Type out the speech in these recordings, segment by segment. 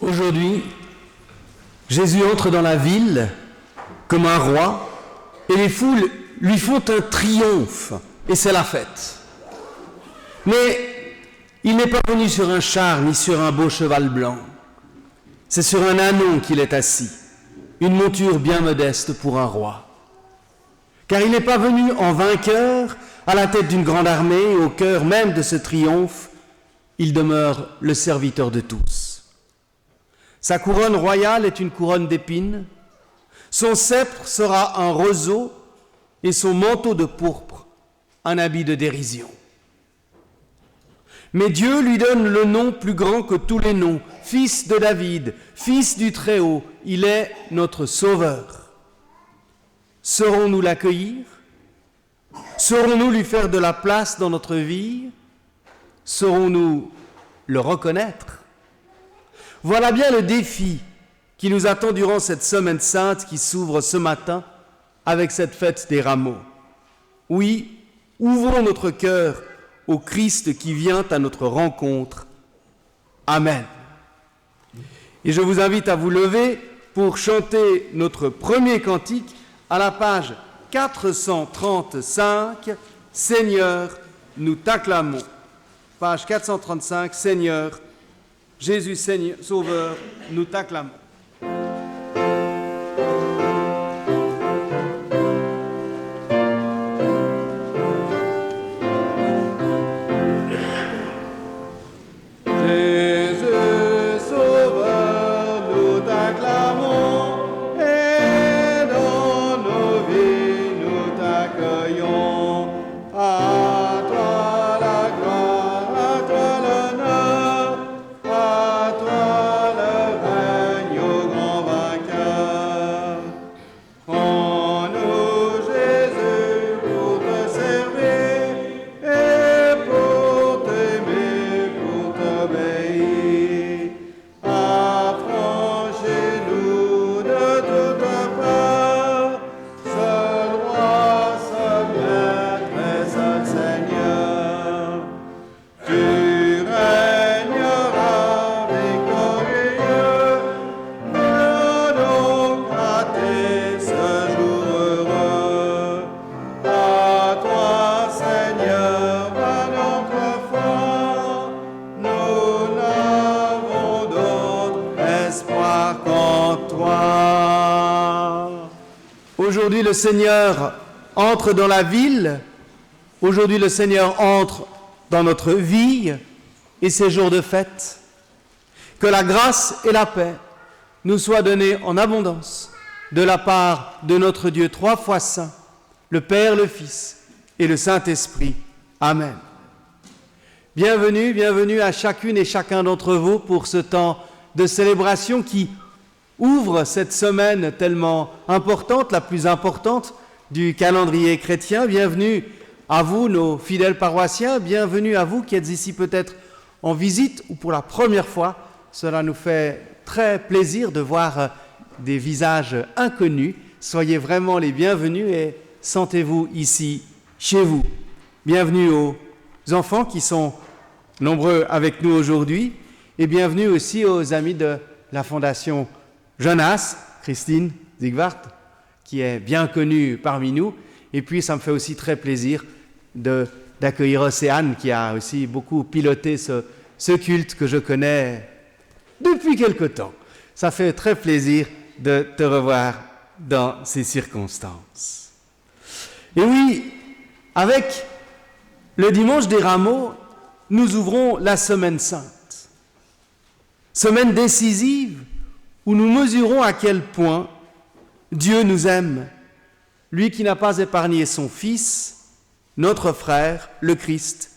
Aujourd'hui, Jésus entre dans la ville comme un roi et les foules lui font un triomphe et c'est la fête. Mais il n'est pas venu sur un char ni sur un beau cheval blanc. C'est sur un ânon qu'il est assis, une monture bien modeste pour un roi. Car il n'est pas venu en vainqueur à la tête d'une grande armée et au cœur même de ce triomphe, il demeure le serviteur de tous. Sa couronne royale est une couronne d'épines, son sceptre sera un roseau et son manteau de pourpre un habit de dérision. Mais Dieu lui donne le nom plus grand que tous les noms, Fils de David, Fils du Très-Haut, il est notre Sauveur. Saurons-nous l'accueillir? Saurons-nous lui faire de la place dans notre vie? Saurons-nous le reconnaître? Voilà bien le défi qui nous attend durant cette semaine sainte qui s'ouvre ce matin avec cette fête des rameaux. Oui, ouvrons notre cœur au Christ qui vient à notre rencontre. Amen. Et je vous invite à vous lever pour chanter notre premier cantique à la page 435, « Seigneur, nous t'acclamons ». Page 435, « Seigneur, Jésus, Seigneur, Sauveur, nous t'acclamons ». À toi le règne aujourd'hui le Seigneur entre dans la ville, aujourd'hui le Seigneur entre dans notre vie et ces jours de fête. Que la grâce et la paix nous soient données en abondance de la part de notre Dieu trois fois saint, le Père, le Fils et le Saint-Esprit. Amen. Bienvenue, bienvenue à chacune et chacun d'entre vous pour ce temps de célébration qui ouvre cette semaine tellement importante, la plus importante du calendrier chrétien. Bienvenue à vous, nos fidèles paroissiens, bienvenue à vous qui êtes ici peut-être en visite ou pour la première fois. Cela nous fait très plaisir de voir des visages inconnus. Soyez vraiment les bienvenus et sentez-vous ici, chez vous. Bienvenue aux enfants qui sont nombreux avec nous aujourd'hui et bienvenue aussi aux amis de la Fondation Jonas, Christine Zigvart, qui est bien connue parmi nous. Et puis, ça me fait aussi très plaisir d'accueillir Océane, qui a aussi beaucoup piloté ce culte que je connais depuis quelque temps. Ça fait très plaisir de te revoir dans ces circonstances. Et oui, avec le dimanche des Rameaux, nous ouvrons la Semaine Sainte. Semaine décisive où nous mesurons à quel point Dieu nous aime, lui qui n'a pas épargné son Fils, notre frère, le Christ,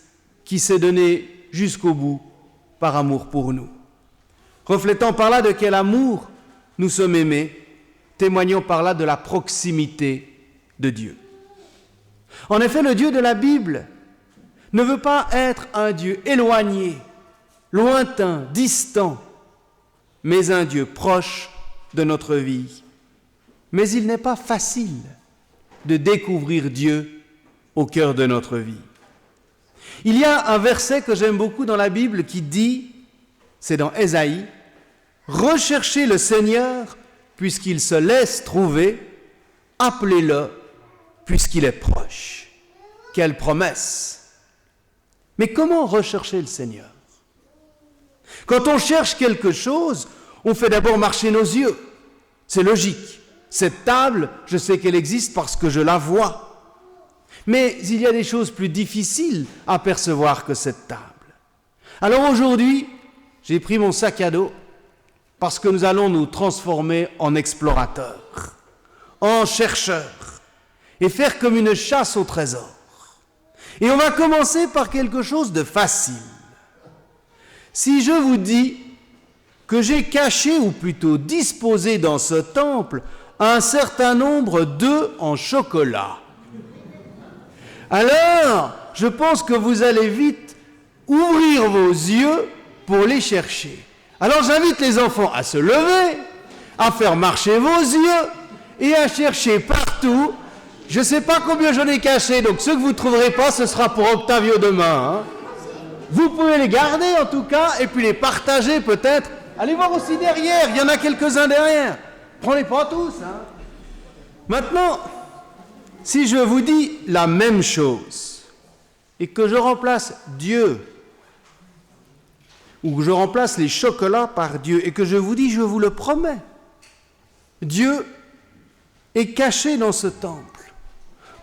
qui s'est donné jusqu'au bout par amour pour nous. Reflétant par là de quel amour nous sommes aimés, témoignant par là de la proximité de Dieu. En effet, le Dieu de la Bible ne veut pas être un Dieu éloigné, lointain, distant, mais un Dieu proche de notre vie. Mais il n'est pas facile de découvrir Dieu au cœur de notre vie. Il y a un verset que j'aime beaucoup dans la Bible qui dit, c'est dans Ésaïe, « Recherchez le Seigneur puisqu'il se laisse trouver, appelez-le puisqu'il est proche. » Quelle promesse! Mais comment rechercher le Seigneur? Quand on cherche quelque chose, on fait d'abord marcher nos yeux. C'est logique. Cette table, je sais qu'elle existe parce que je la vois. Mais il y a des choses plus difficiles à percevoir que cette table. Alors aujourd'hui, j'ai pris mon sac à dos parce que nous allons nous transformer en explorateurs, en chercheurs et faire comme une chasse au trésor. Et on va commencer par quelque chose de facile. Si je vous dis que j'ai caché, ou plutôt disposé dans ce temple, un certain nombre d'œufs en chocolat, alors je pense que vous allez vite ouvrir vos yeux pour les chercher. Alors j'invite les enfants à se lever, à faire marcher vos yeux et à chercher partout. Je ne sais pas combien j'en ai caché, donc ceux que vous ne trouverez pas, ce sera pour Octavio demain. Hein. Vous pouvez les garder en tout cas, et puis les partager peut-être. Allez voir aussi derrière, il y en a quelques-uns derrière. Prenez pas tous. Hein. Maintenant, si je vous dis la même chose, et que je remplace Dieu, ou que je remplace les chocolats par Dieu, et que je vous dis, je vous le promets, Dieu est caché dans ce temple.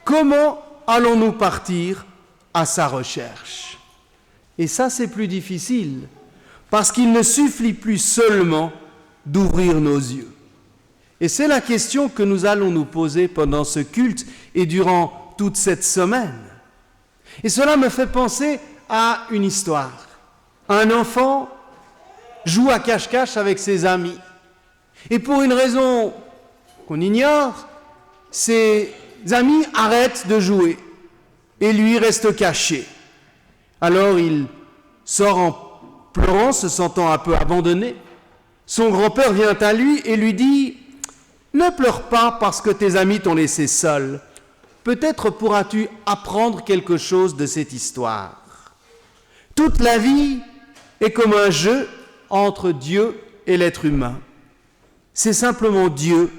Comment allons-nous partir à sa recherche? Et ça, c'est plus difficile, parce qu'il ne suffit plus seulement d'ouvrir nos yeux. Et c'est la question que nous allons nous poser pendant ce culte et durant toute cette semaine. Et cela me fait penser à une histoire. Un enfant joue à cache-cache avec ses amis. Et pour une raison qu'on ignore, ses amis arrêtent de jouer et lui reste caché. Alors il sort en pleurant, se sentant un peu abandonné. Son grand-père vient à lui et lui dit « Ne pleure pas parce que tes amis t'ont laissé seul. Peut-être pourras-tu apprendre quelque chose de cette histoire. Toute la vie est comme un jeu entre Dieu et l'être humain. C'est simplement Dieu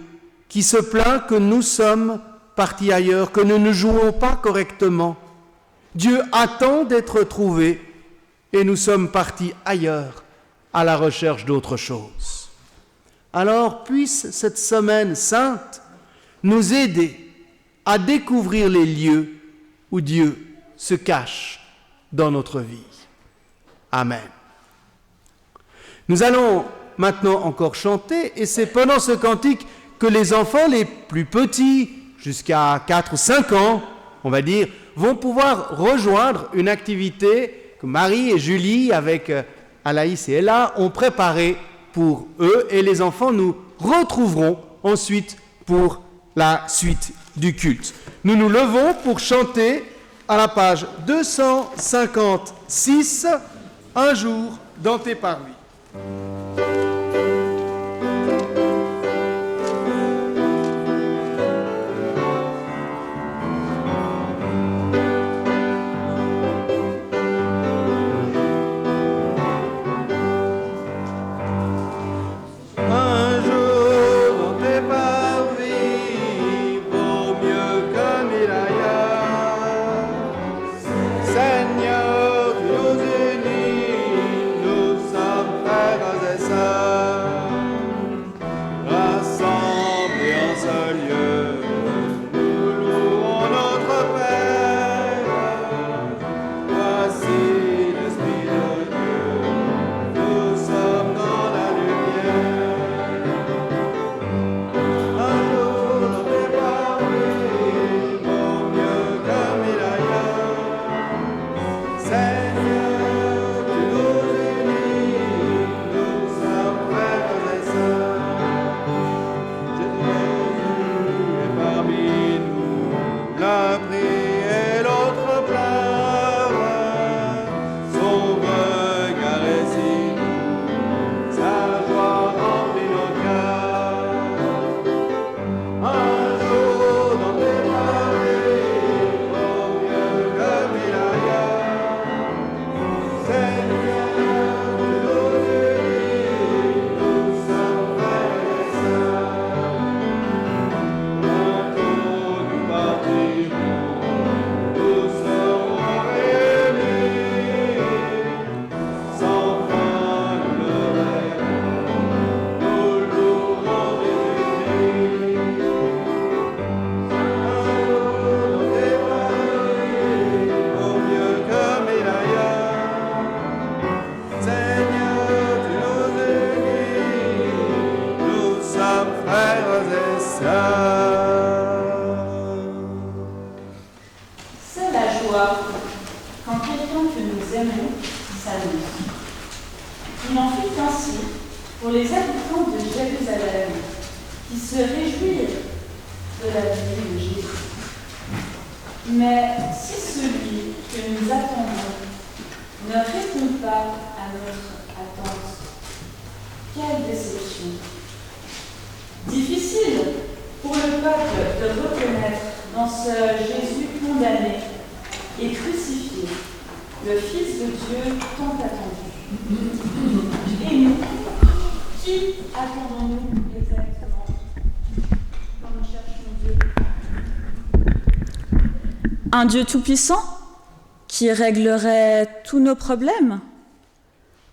qui se plaint que nous sommes partis ailleurs, que nous ne jouons pas correctement. Dieu attend d'être trouvé et nous sommes partis ailleurs à la recherche d'autre chose. Alors puisse cette semaine sainte nous aider à découvrir les lieux où Dieu se cache dans notre vie. Amen. Nous allons maintenant encore chanter, et c'est pendant ce cantique que les enfants les plus petits, jusqu'à 4 ou 5 ans, on va dire, vont pouvoir rejoindre une activité que Marie et Julie, avec Alaïs et Ella, ont préparée pour eux, et les enfants nous retrouveront ensuite pour la suite du culte. Nous nous levons pour chanter à la page 256, Un jour dans tes parvis. Il en fut ainsi pour les habitants de Jérusalem, qui se réjouirent de la vie de Jésus. Mais si celui que nous attendons ne répond pas à notre attente, quelle déception! Difficile pour le peuple de reconnaître dans ce Jésus condamné et crucifié le Fils de Dieu tant attendu. Et nous, qui attendons-nous exactement quand nous cherchons Dieu? Un Dieu tout-puissant qui réglerait tous nos problèmes?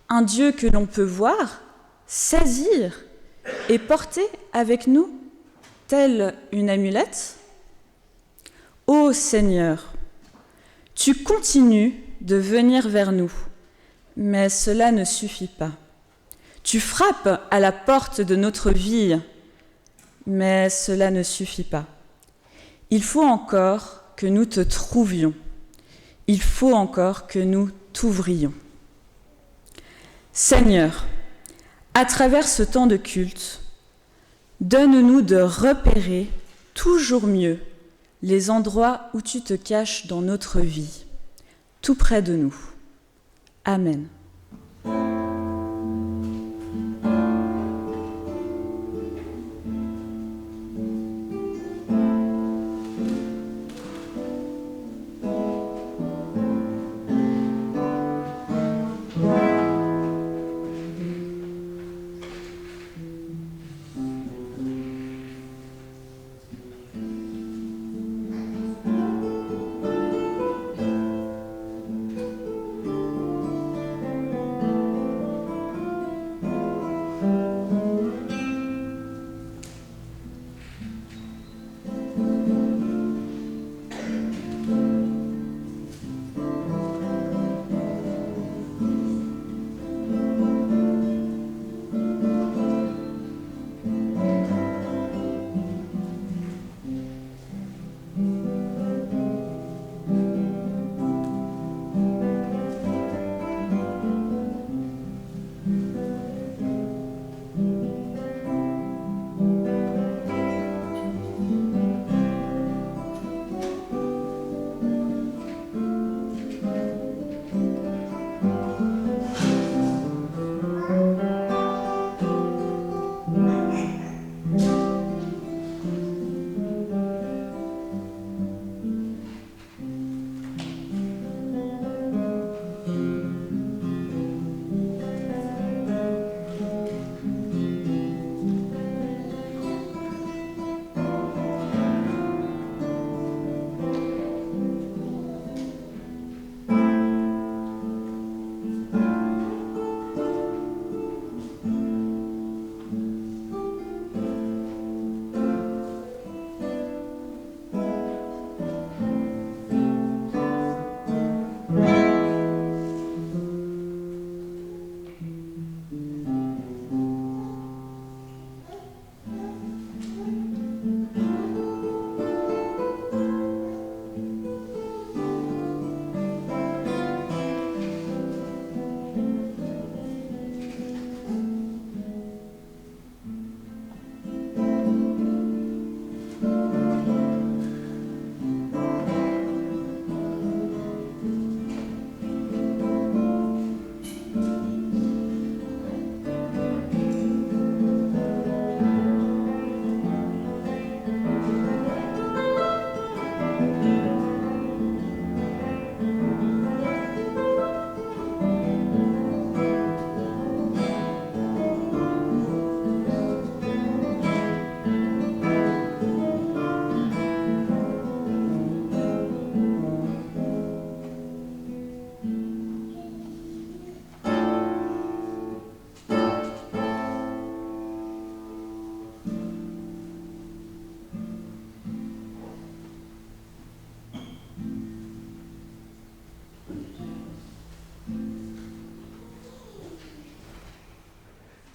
Un Dieu que l'on peut voir, saisir et porter avec nous, telle une amulette? Ô Seigneur, tu continues de venir vers nous, mais cela ne suffit pas. Tu frappes à la porte de notre vie, mais cela ne suffit pas. Il faut encore que nous te trouvions. Il faut encore que nous t'ouvrions. Seigneur, à travers ce temps de culte, donne-nous de repérer toujours mieux les endroits où tu te caches dans notre vie, tout près de nous. Amen.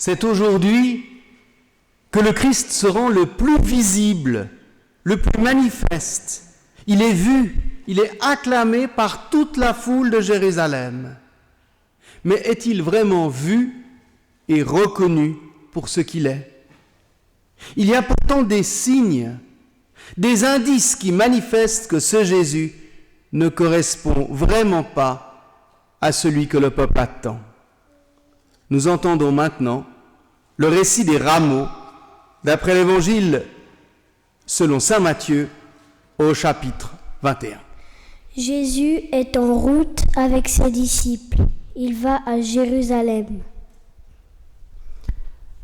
C'est aujourd'hui que le Christ se rend le plus visible, le plus manifeste. Il est vu, il est acclamé par toute la foule de Jérusalem. Mais est-il vraiment vu et reconnu pour ce qu'il est? Il y a pourtant des signes, des indices qui manifestent que ce Jésus ne correspond vraiment pas à celui que le peuple attend. Nous entendons maintenant le récit des rameaux d'après l'Évangile selon saint Matthieu au chapitre 21. Jésus est en route avec ses disciples. Il va à Jérusalem.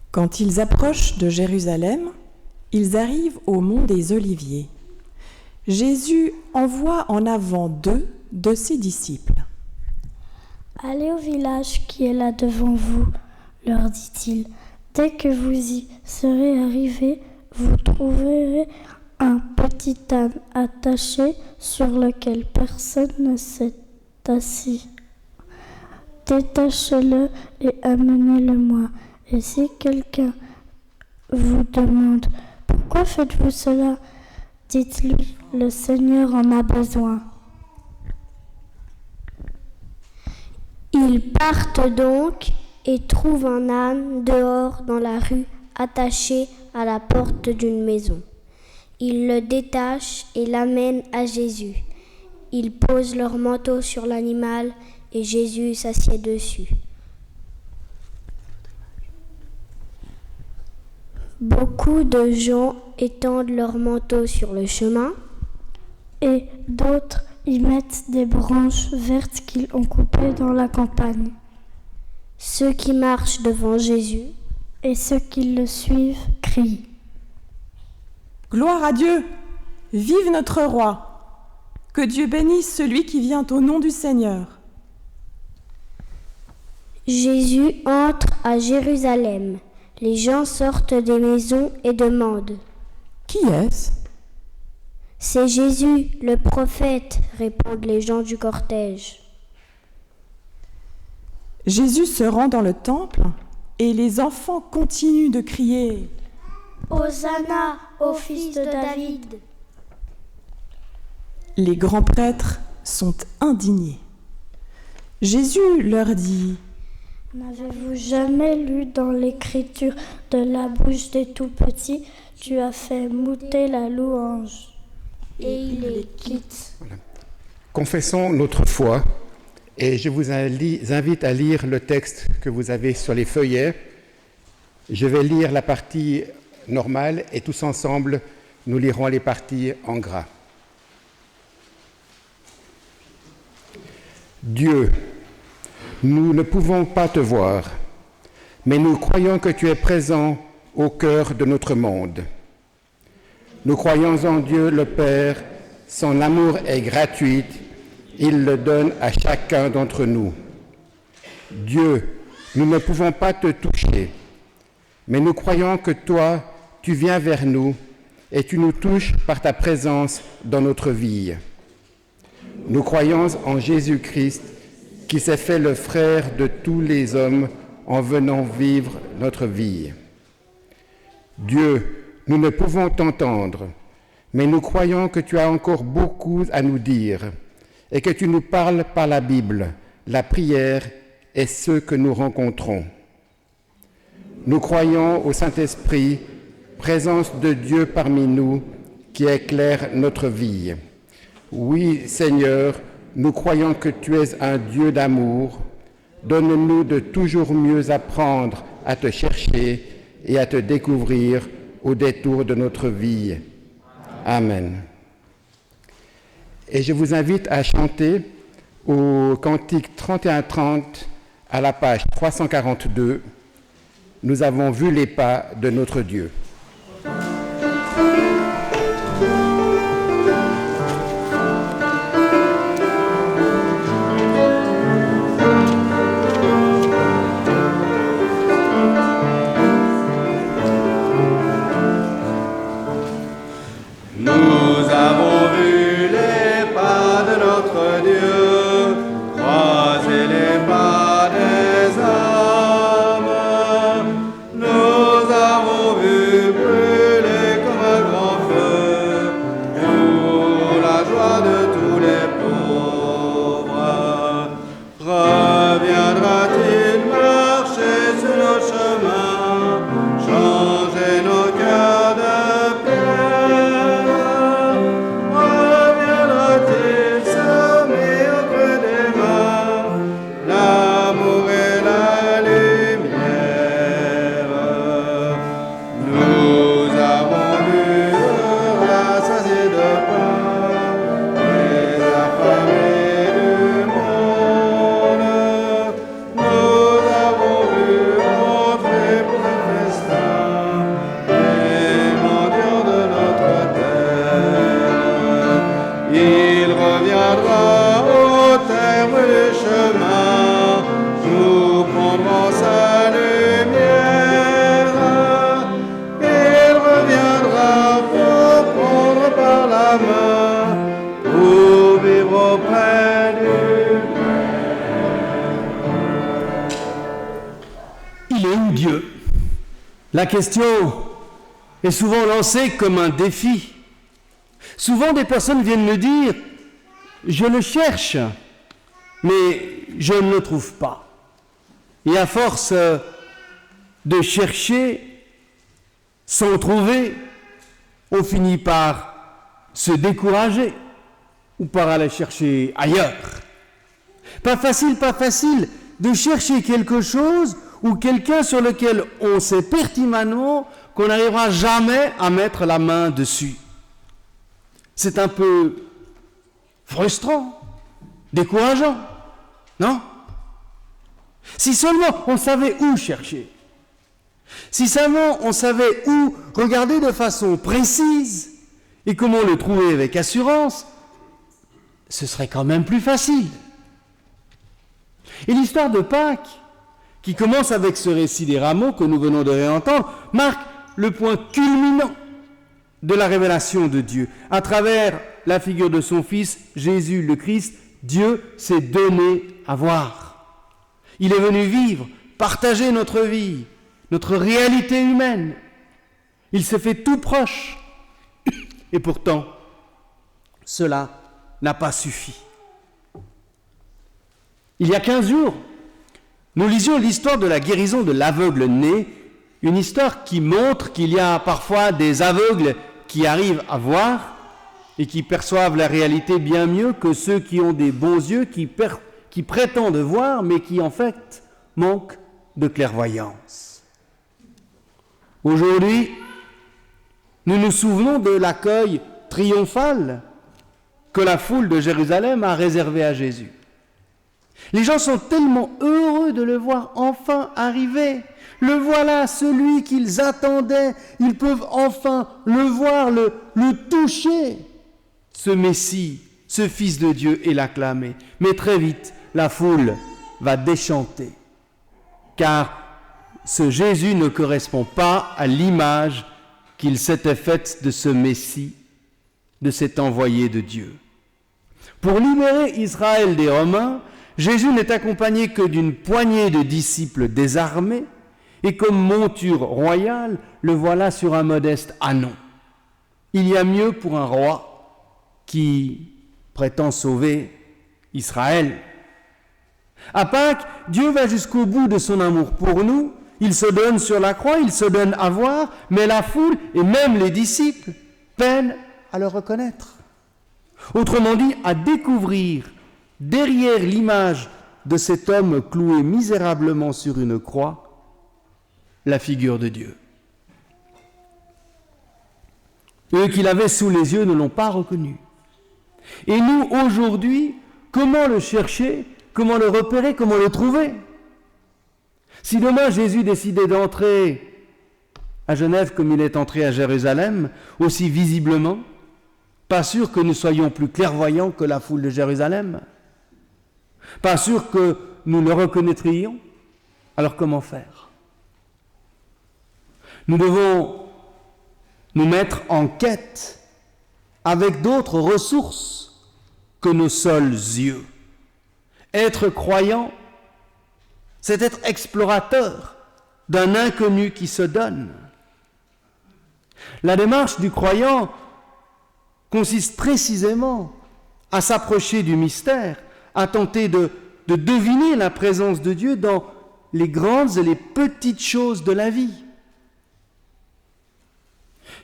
Quand ils approchent de Jérusalem, ils arrivent au mont des Oliviers. Jésus envoie en avant 2 de ses disciples. « Allez au village qui est là devant vous, leur dit-il. Dès que vous y serez arrivés, vous trouverez un petit âne attaché sur lequel personne ne s'est assis. Détachez-le et amenez-le-moi. Et si quelqu'un vous demande « Pourquoi faites-vous cela ?» dites-lui « Le Seigneur en a besoin. » Ils partent donc et trouvent un âne dehors dans la rue, attaché à la porte d'une maison. Ils le détachent et l'amènent à Jésus. Ils posent leur manteau sur l'animal et Jésus s'assied dessus. Beaucoup de gens étendent leurs manteaux sur le chemin et d'autres y mettent des branches vertes qu'ils ont coupées dans la campagne. Ceux qui marchent devant Jésus et ceux qui le suivent crient. Gloire à Dieu! Vive notre roi! Que Dieu bénisse celui qui vient au nom du Seigneur. Jésus entre à Jérusalem. Les gens sortent des maisons et demandent « Qui est-ce » ? « C'est Jésus, le prophète », répondent les gens du cortège. Jésus se rend dans le temple et les enfants continuent de crier « Hosanna au fils de David !» Les grands prêtres sont indignés. Jésus leur dit « N'avez-vous jamais lu dans l'Écriture de la bouche des tout-petits, tu as fait monter la louange ?» Et il les quitte. Voilà. Confessons notre foi et je vous invite à lire le texte que vous avez sur les feuillets. Je vais lire la partie normale et tous ensemble, nous lirons les parties en gras. Dieu, nous ne pouvons pas te voir, mais nous croyons que tu es présent au cœur de notre monde. Nous croyons en Dieu le Père, son amour est gratuit, il le donne à chacun d'entre nous. Dieu, nous ne pouvons pas te toucher, mais nous croyons que toi, tu viens vers nous et tu nous touches par ta présence dans notre vie. Nous croyons en Jésus-Christ, qui s'est fait le frère de tous les hommes en venant vivre notre vie. Dieu, nous ne pouvons t'entendre, mais nous croyons que tu as encore beaucoup à nous dire et que tu nous parles par la Bible, la prière et ceux que nous rencontrons. Nous croyons au Saint-Esprit, présence de Dieu parmi nous, qui éclaire notre vie. Oui, Seigneur, nous croyons que tu es un Dieu d'amour. Donne-nous de toujours mieux apprendre à te chercher et à te découvrir au détour de notre vie. Amen. Et je vous invite à chanter au cantique 31-30 à la page 342. Nous avons vu les pas de notre Dieu. où Dieu? La question est souvent lancée comme un défi. Souvent des personnes viennent me dire « Je le cherche, mais je ne le trouve pas. » Et à force de chercher sans trouver, on finit par se décourager ou par aller chercher ailleurs. Pas facile de chercher quelque chose ou quelqu'un sur lequel on sait pertinemment qu'on n'arrivera jamais à mettre la main dessus. C'est un peu frustrant, décourageant, non? Si seulement on savait où chercher, si seulement on savait où regarder de façon précise et comment le trouver avec assurance, ce serait quand même plus facile. Et l'histoire de Pâques, qui commence avec ce récit des rameaux que nous venons de réentendre, marque le point culminant de la révélation de Dieu. À travers la figure de son Fils, Jésus le Christ, Dieu s'est donné à voir. Il est venu vivre, partager notre vie, notre réalité humaine. Il s'est fait tout proche. Et pourtant, cela n'a pas suffi. Il y a 15 jours, nous lisions l'histoire de la guérison de l'aveugle né, une histoire qui montre qu'il y a parfois des aveugles qui arrivent à voir et qui perçoivent la réalité bien mieux que ceux qui ont des bons yeux, qui prétendent voir, mais qui en fait manquent de clairvoyance. Aujourd'hui, nous nous souvenons de l'accueil triomphal que la foule de Jérusalem a réservé à Jésus. Les gens sont tellement heureux de le voir enfin arriver. Le voilà, celui qu'ils attendaient. Ils peuvent enfin le voir, le toucher. Ce Messie, ce Fils de Dieu, et l'acclamer. Mais très vite, la foule va déchanter. Car ce Jésus ne correspond pas à l'image qu'il s'était faite de ce Messie, de cet envoyé de Dieu. Pour libérer Israël des Romains, Jésus n'est accompagné que d'une poignée de disciples désarmés, et comme monture royale, le voilà sur un modeste ânon. Il y a mieux pour un roi qui prétend sauver Israël. À Pâques, Dieu va jusqu'au bout de son amour pour nous. Il se donne sur la croix, il se donne à voir, mais la foule et même les disciples peinent à le reconnaître. Autrement dit, à découvrir derrière l'image de cet homme cloué misérablement sur une croix, la figure de Dieu. Eux qui l'avaient sous les yeux ne l'ont pas reconnu. Et nous, aujourd'hui, comment le chercher, comment le repérer, comment le trouver? Si demain Jésus décidait d'entrer à Genève comme il est entré à Jérusalem, aussi visiblement, pas sûr que nous soyons plus clairvoyants que la foule de Jérusalem. Pas sûr que nous le reconnaîtrions. Alors comment faire? Nous devons nous mettre en quête avec d'autres ressources que nos seuls yeux. Être croyant, c'est être explorateur d'un inconnu qui se donne. La démarche du croyant consiste précisément à s'approcher du mystère, à tenter de deviner la présence de Dieu dans les grandes et les petites choses de la vie.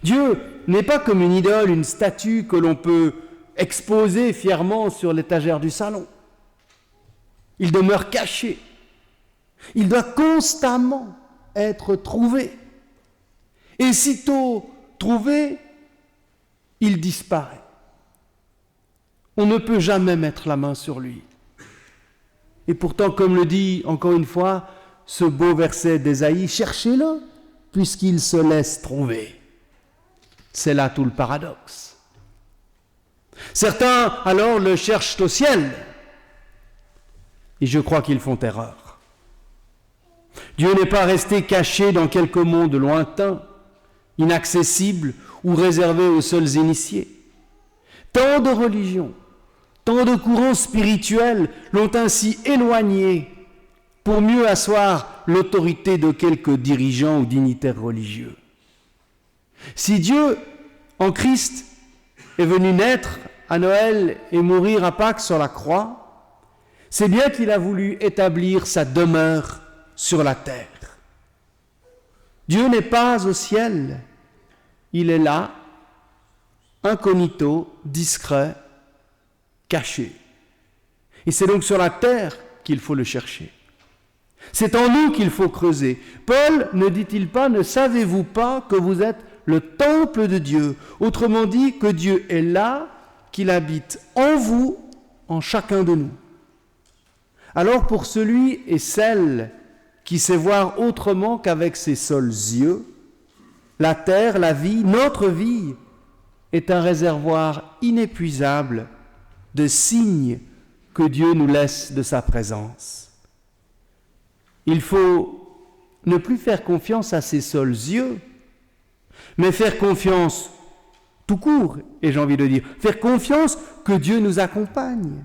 Dieu n'est pas comme une idole, une statue que l'on peut exposer fièrement sur l'étagère du salon. Il demeure caché. Il doit constamment être trouvé. Et sitôt trouvé, il disparaît. On ne peut jamais mettre la main sur lui. Et pourtant, comme le dit encore une fois ce beau verset d'Ésaïe, cherchez-le, puisqu'il se laisse trouver. C'est là tout le paradoxe. Certains, alors, le cherchent au ciel. Et je crois qu'ils font erreur. Dieu n'est pas resté caché dans quelque monde lointain, inaccessible ou réservé aux seuls initiés. Tant de religions, tant de courants spirituels l'ont ainsi éloigné pour mieux asseoir l'autorité de quelques dirigeants ou dignitaires religieux. Si Dieu, en Christ, est venu naître à Noël et mourir à Pâques sur la croix, c'est bien qu'il a voulu établir sa demeure sur la terre. Dieu n'est pas au ciel, il est là, incognito, discret, caché. Et c'est donc sur la terre qu'il faut le chercher. C'est en nous qu'il faut creuser. Paul ne dit-il pas, ne savez-vous pas que vous êtes le temple de Dieu? Autrement dit, que Dieu est là, qu'il habite en vous, en chacun de nous. Alors pour celui et celle qui sait voir autrement qu'avec ses seuls yeux, la terre, la vie, notre vie, est un réservoir inépuisable de signes que Dieu nous laisse de sa présence. Il faut ne plus faire confiance à ses seuls yeux, mais faire confiance tout court, et j'ai envie de dire, faire confiance que Dieu nous accompagne.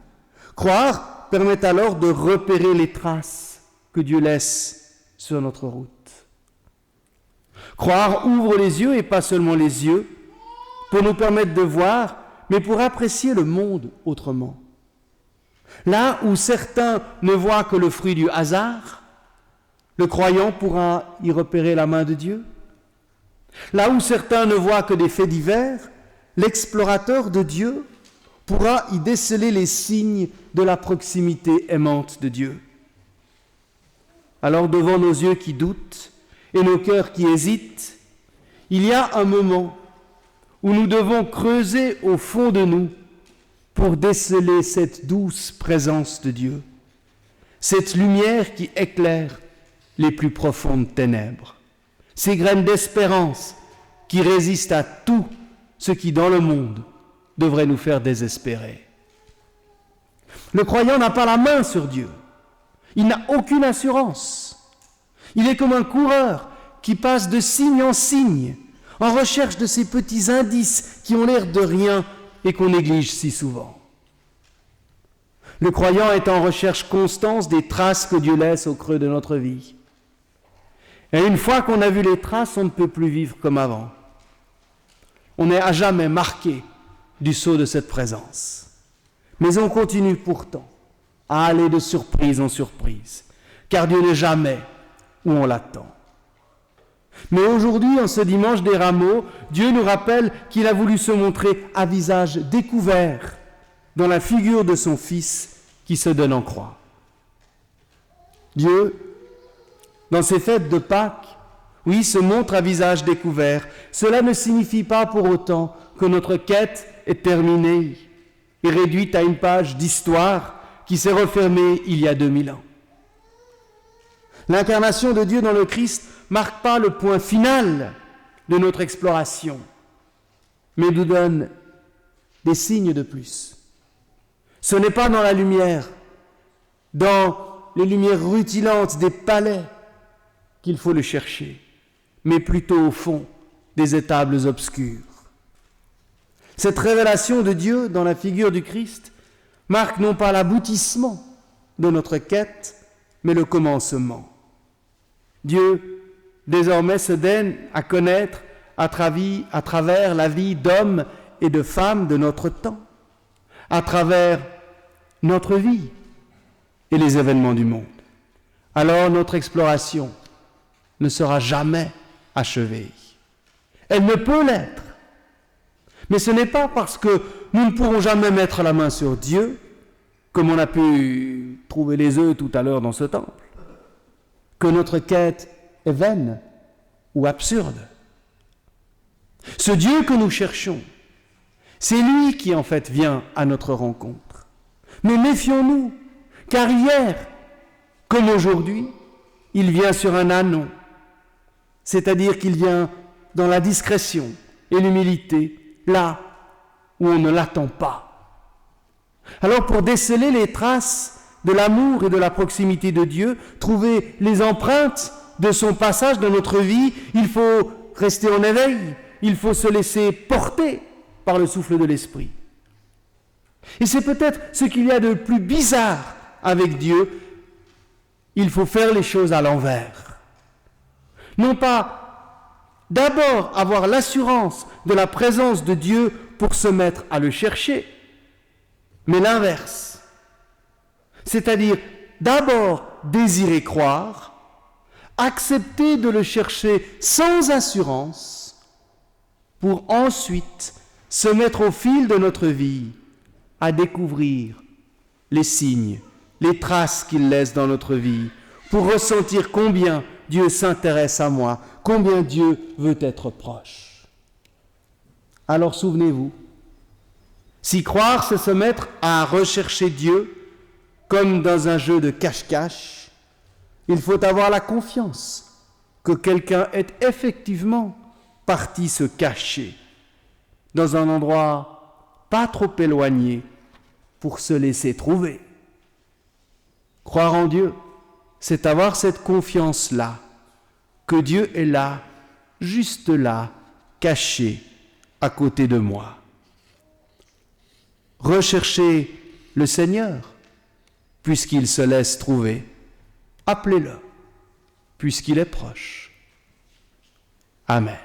Croire permet alors de repérer les traces que Dieu laisse sur notre route. Croire ouvre les yeux, et pas seulement les yeux, pour nous permettre de voir, mais pour apprécier le monde autrement. Là où certains ne voient que le fruit du hasard, le croyant pourra y repérer la main de Dieu. Là où certains ne voient que des faits divers, l'explorateur de Dieu pourra y déceler les signes de la proximité aimante de Dieu. Alors devant nos yeux qui doutent et nos cœurs qui hésitent, il y a un moment où nous devons creuser au fond de nous pour déceler cette douce présence de Dieu, cette lumière qui éclaire les plus profondes ténèbres, ces graines d'espérance qui résistent à tout ce qui dans le monde devrait nous faire désespérer. Le croyant n'a pas la main sur Dieu, il n'a aucune assurance. Il est comme un coureur qui passe de signe en signe, en recherche de ces petits indices qui ont l'air de rien et qu'on néglige si souvent. Le croyant est en recherche constante des traces que Dieu laisse au creux de notre vie. Et une fois qu'on a vu les traces, on ne peut plus vivre comme avant. On est à jamais marqué du sceau de cette présence. Mais on continue pourtant à aller de surprise en surprise, car Dieu n'est jamais où on l'attend. Mais aujourd'hui, en ce dimanche des Rameaux, Dieu nous rappelle qu'il a voulu se montrer à visage découvert dans la figure de son Fils qui se donne en croix. Dieu, dans ces fêtes de Pâques, oui, se montre à visage découvert. Cela ne signifie pas pour autant que notre quête est terminée et réduite à une page d'histoire qui s'est refermée il y a 2000 ans. L'incarnation de Dieu dans le Christ ne marque pas le point final de notre exploration, mais nous donne des signes de plus. Ce n'est pas dans la lumière, dans les lumières rutilantes des palais qu'il faut le chercher, mais plutôt au fond des étables obscures. Cette révélation de Dieu dans la figure du Christ marque non pas l'aboutissement de notre quête, mais le commencement. Dieu, désormais, se donne à connaître à travers la vie d'hommes et de femmes de notre temps, à travers notre vie et les événements du monde. Alors notre exploration ne sera jamais achevée. Elle ne peut l'être. Mais ce n'est pas parce que nous ne pourrons jamais mettre la main sur Dieu, comme on a pu trouver les œufs tout à l'heure dans ce temple, que notre quête est vaine ou absurde. Ce Dieu que nous cherchons, c'est lui qui en fait vient à notre rencontre. Mais méfions-nous, car hier, comme aujourd'hui, il vient sur un ânon, c'est-à-dire qu'il vient dans la discrétion et l'humilité, là où on ne l'attend pas. Alors pour déceler les traces de l'amour et de la proximité de Dieu, trouver les empreintes de son passage dans notre vie, il faut rester en éveil, il faut se laisser porter par le souffle de l'Esprit. Et c'est peut-être ce qu'il y a de plus bizarre avec Dieu. il faut faire les choses à l'envers. Non pas d'abord avoir l'assurance de la présence de Dieu pour se mettre à le chercher, mais l'inverse. C'est-à-dire d'abord désirer croire, accepter de le chercher sans assurance, pour ensuite se mettre au fil de notre vie à découvrir les signes, les traces qu'il laisse dans notre vie, pour ressentir combien Dieu s'intéresse à moi, combien Dieu veut être proche. Alors souvenez-vous, si croire c'est se mettre à rechercher Dieu comme dans un jeu de cache-cache, il faut avoir la confiance que quelqu'un est effectivement parti se cacher dans un endroit pas trop éloigné pour se laisser trouver. Croire en Dieu, c'est avoir cette confiance-là, que Dieu est là, juste là, caché, à côté de moi. Recherchez le Seigneur, puisqu'il se laisse trouver. Appelez-le, puisqu'il est proche. Amen.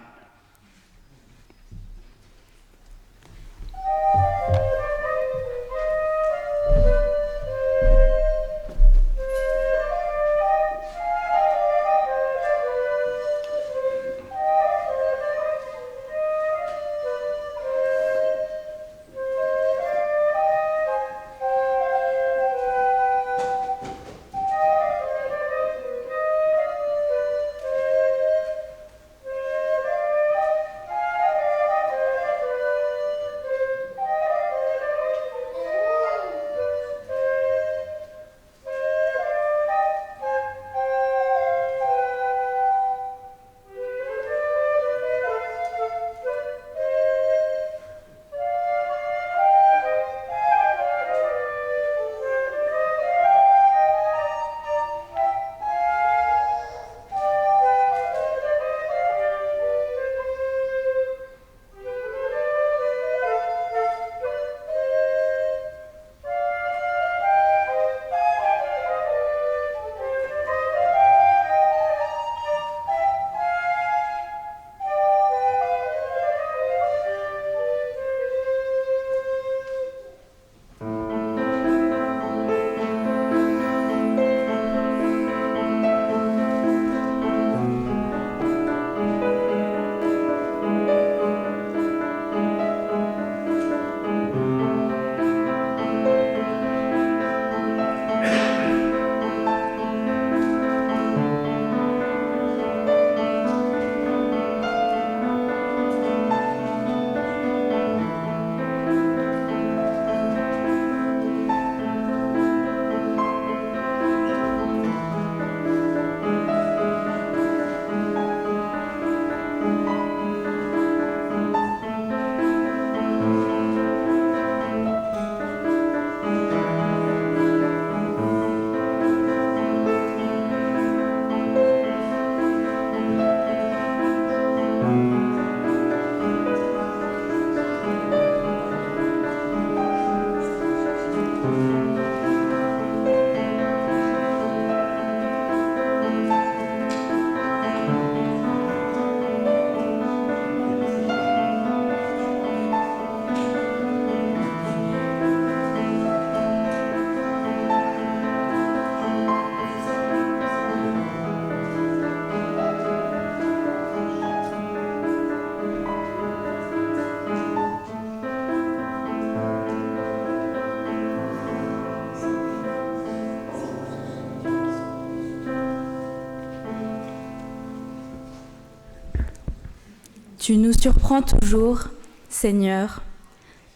Tu nous surprends toujours, Seigneur.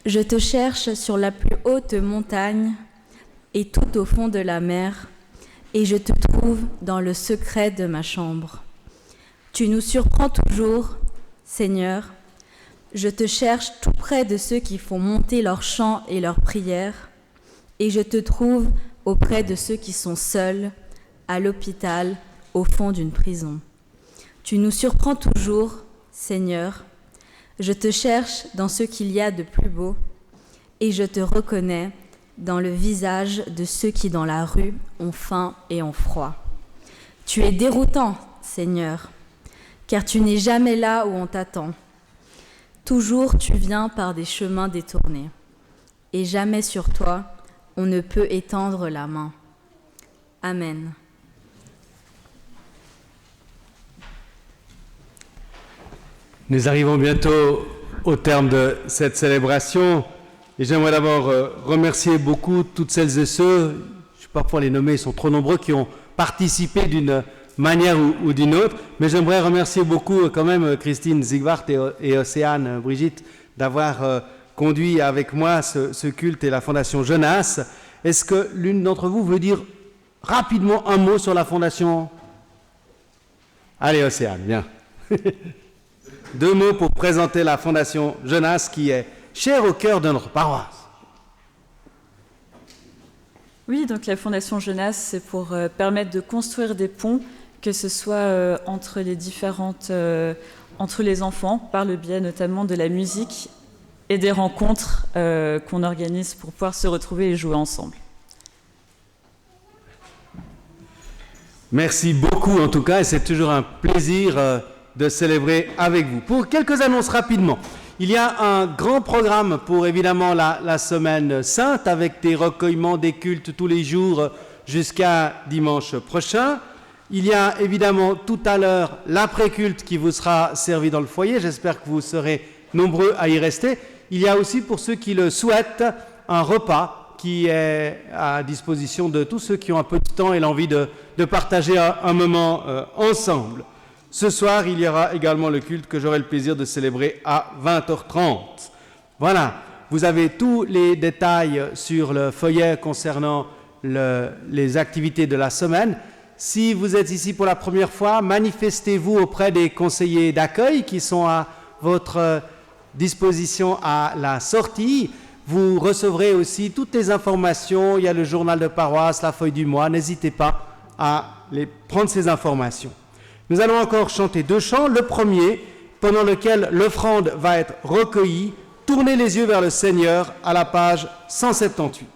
Je te cherche sur la plus haute montagne et tout au fond de la mer, et je te trouve dans le secret de ma chambre. Tu nous surprends toujours, Seigneur. Je te cherche tout près de ceux qui font monter leurs chants et leurs prières, et je te trouve auprès de ceux qui sont seuls, à l'hôpital, au fond d'une prison. Tu nous surprends toujours, Seigneur. Je te cherche dans ce qu'il y a de plus beau, et je te reconnais dans le visage de ceux qui dans la rue ont faim et ont froid. Tu es déroutant, Seigneur, car tu n'es jamais là où on t'attend. Toujours tu viens par des chemins détournés, et jamais sur toi on ne peut étendre la main. Amen. Nous arrivons bientôt au terme de cette célébration et j'aimerais d'abord remercier beaucoup toutes celles et ceux, je ne vais pas pouvoir les nommer, ils sont trop nombreux, qui ont participé d'une manière ou d'une autre, mais j'aimerais remercier beaucoup quand même Christine Zigvart et Océane Brigitte d'avoir conduit avec moi ce culte et la Fondation Jonas. Est-ce que l'une d'entre vous veut dire rapidement un mot sur la Fondation? Allez Océane, viens. 2 mots pour présenter la Fondation Jonas qui est chère au cœur de notre paroisse. Oui, donc la Fondation Jonas, c'est pour permettre de construire des ponts, que ce soit entre les différentes, entre les enfants, par le biais notamment de la musique et des rencontres qu'on organise pour pouvoir se retrouver et jouer ensemble. Merci beaucoup en tout cas, et c'est toujours un plaisir de célébrer avec vous. Pour quelques annonces rapidement, il y a un grand programme pour évidemment la semaine sainte avec des recueillements, des cultes tous les jours jusqu'à dimanche prochain. Il y a évidemment tout à l'heure l'après-culte qui vous sera servi dans le foyer. J'espère que vous serez nombreux à y rester. Il y a aussi pour ceux qui le souhaitent un repas qui est à disposition de tous ceux qui ont un peu de temps et l'envie de partager un moment ensemble. Ce soir, il y aura également le culte que j'aurai le plaisir de célébrer à 20h30. Voilà, vous avez tous les détails sur le feuillet concernant les activités de la semaine. Si vous êtes ici pour la première fois, manifestez-vous auprès des conseillers d'accueil qui sont à votre disposition à la sortie. Vous recevrez aussi toutes les informations, il y a le journal de paroisse, la feuille du mois, n'hésitez pas à prendre ces informations. Nous allons encore chanter 2 chants. Le premier, pendant lequel l'offrande va être recueillie, tournez les yeux vers le Seigneur à la page 178.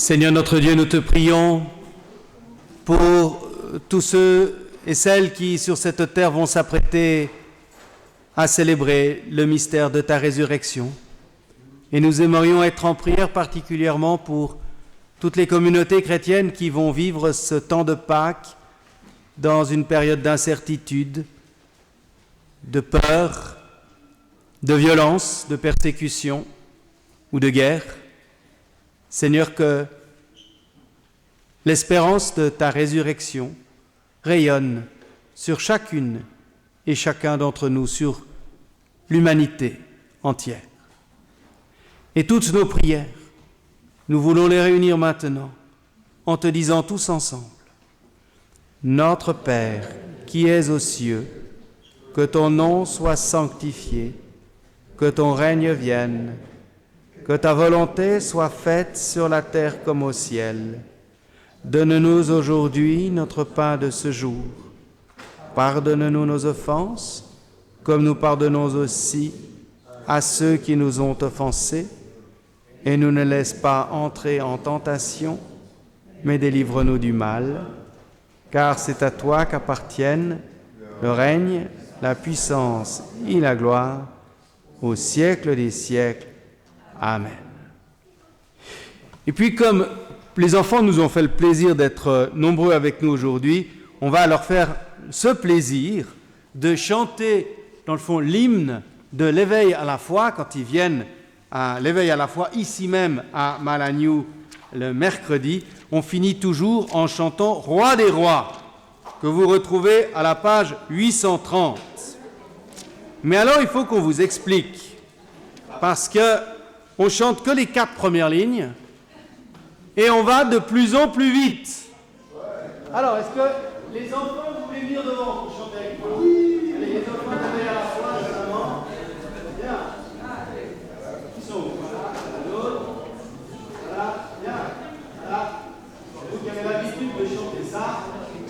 Seigneur notre Dieu, nous te prions pour tous ceux et celles qui sur cette terre vont s'apprêter à célébrer le mystère de ta résurrection. Et nous aimerions être en prière particulièrement pour toutes les communautés chrétiennes qui vont vivre ce temps de Pâques dans une période d'incertitude, de peur, de violence, de persécution ou de guerre. Seigneur, que l'espérance de ta résurrection rayonne sur chacune et chacun d'entre nous, sur l'humanité entière. Et toutes nos prières, nous voulons les réunir maintenant en te disant tous ensemble: Notre Père qui es aux cieux, que ton nom soit sanctifié, que ton règne vienne, que ta volonté soit faite sur la terre comme au ciel. Donne-nous aujourd'hui notre pain de ce jour. Pardonne-nous nos offenses, comme nous pardonnons aussi à ceux qui nous ont offensés, et nous ne laisse pas entrer en tentation, mais délivre-nous du mal, car c'est à toi qu'appartiennent le règne, la puissance et la gloire, au siècle des siècles. Amen. Et puis, comme les enfants nous ont fait le plaisir d'être nombreux avec nous aujourd'hui, on va leur faire ce plaisir de chanter, dans le fond, l'hymne de l'éveil à la foi quand ils viennent à l'éveil à la foi ici même à Malagnou le mercredi. On finit toujours en chantant Roi des rois, que vous retrouvez à la page 830. Mais alors il faut qu'on vous explique, parce qu'on chante que les 4 premières lignes et on va de plus en plus vite. Alors, est-ce que les enfants, vous voulez venir devant pour chanter avec moi? Oui. Allez, les enfants, l'éveil à la foi, notamment. Bien. Ils sont où? Voilà, l'autre. Voilà, bien. Voilà. Vous qui avez l'habitude de chanter ça,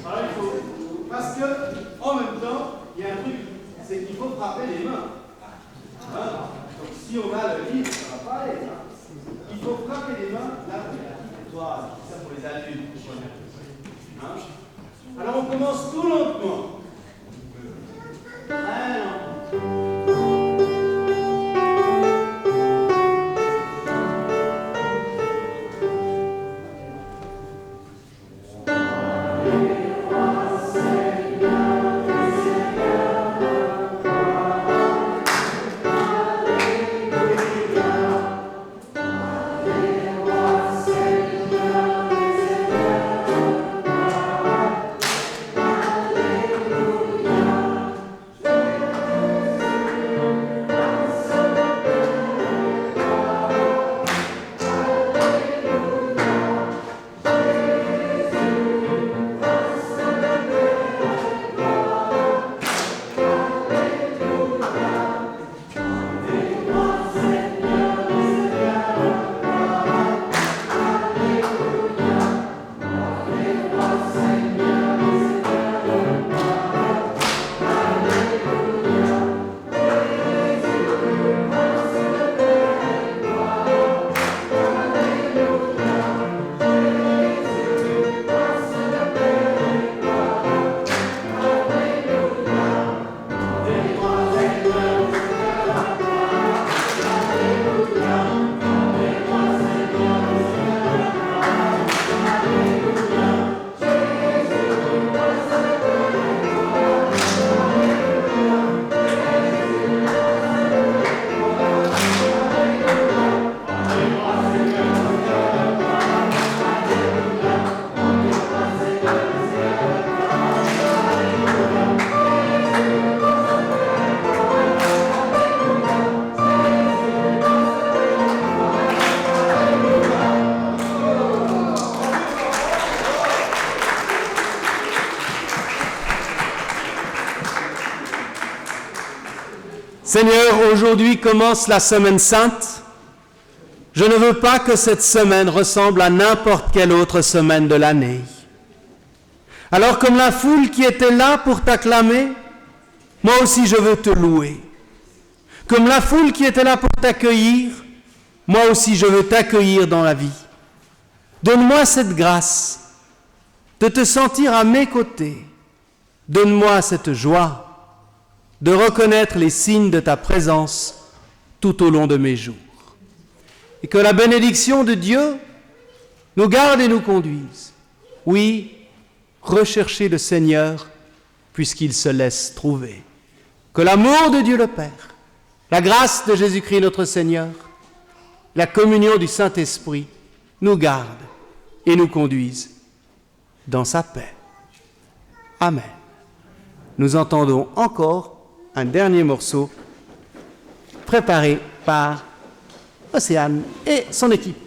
alors il faut. Parce que, en même temps, il y a un truc, c'est qu'il faut frapper les mains. Hein? Donc si on a le livre, ça ne va pas aller. Hein? Il faut frapper les mains, là, toi, c'est ça pour les adultes. Hein? Alors on commence tout lentement. Seigneur, aujourd'hui commence la semaine sainte. Je ne veux pas que cette semaine ressemble à n'importe quelle autre semaine de l'année. Alors comme la foule qui était là pour t'acclamer, moi aussi je veux te louer. Comme la foule qui était là pour t'accueillir, moi aussi je veux t'accueillir dans la vie. Donne-moi cette grâce de te sentir à mes côtés. Donne-moi cette joie de reconnaître les signes de ta présence tout au long de mes jours. Et que la bénédiction de Dieu nous garde et nous conduise. Oui, recherchez le Seigneur puisqu'il se laisse trouver. Que l'amour de Dieu le Père, la grâce de Jésus-Christ notre Seigneur, la communion du Saint-Esprit nous gardent et nous conduisent dans sa paix. Amen. Nous entendons encore un dernier morceau préparé par Océane et son équipe.